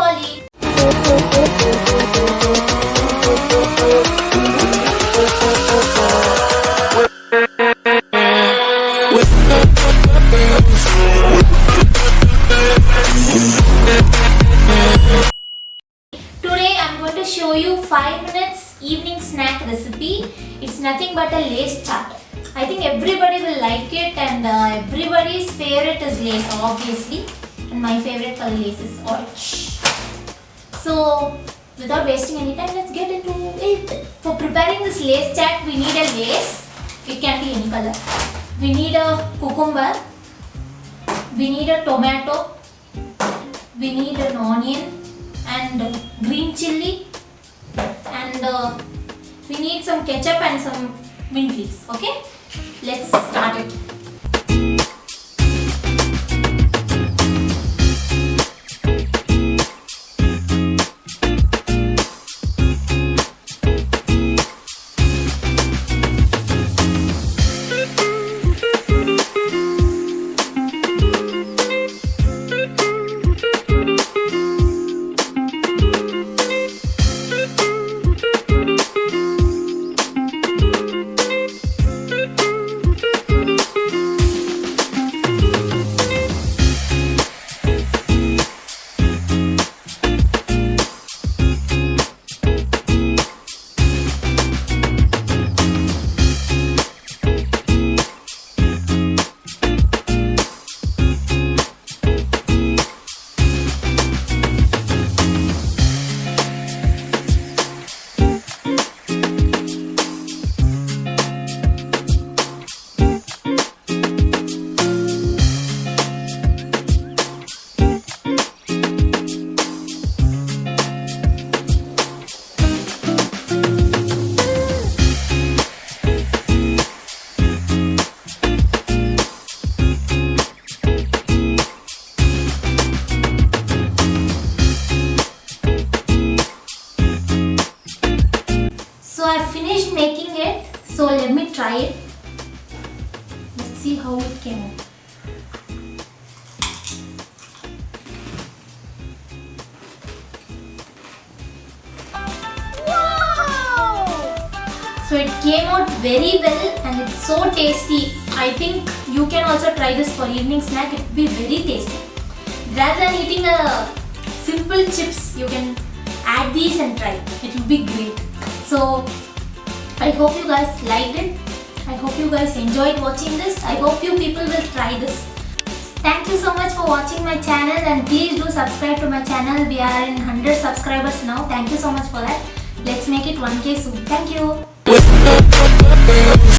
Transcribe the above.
Shephali. Today I'm going to show you 5 minutes evening snack recipe. It's nothing but a lace chaat. I think everybody will like it, and everybody's favorite is lace, obviously. And my favorite color lace is orange. So without wasting any time, let's get into it. For preparing this lace chaat, we need a lace. It can be any color. We need a cucumber. We need a tomato. We need an onion and green chilli, and we need some ketchup and some mint leaves. Okay, let's start it. So I finished making it, so let me try it. Let's see how it came out. Wow! So it came out very well and it's so tasty. I think you can also try this for evening snack. It will be very tasty. Rather than eating a simple chips, you can add these and try. It will be great. So I hope you guys liked it. I hope you guys enjoyed watching this. I hope you people will try this. Thank you so much for watching my channel, and please do subscribe to my channel. We are in 100 subscribers now. Thank you so much for that. Let's make it 1K soon. Thank you.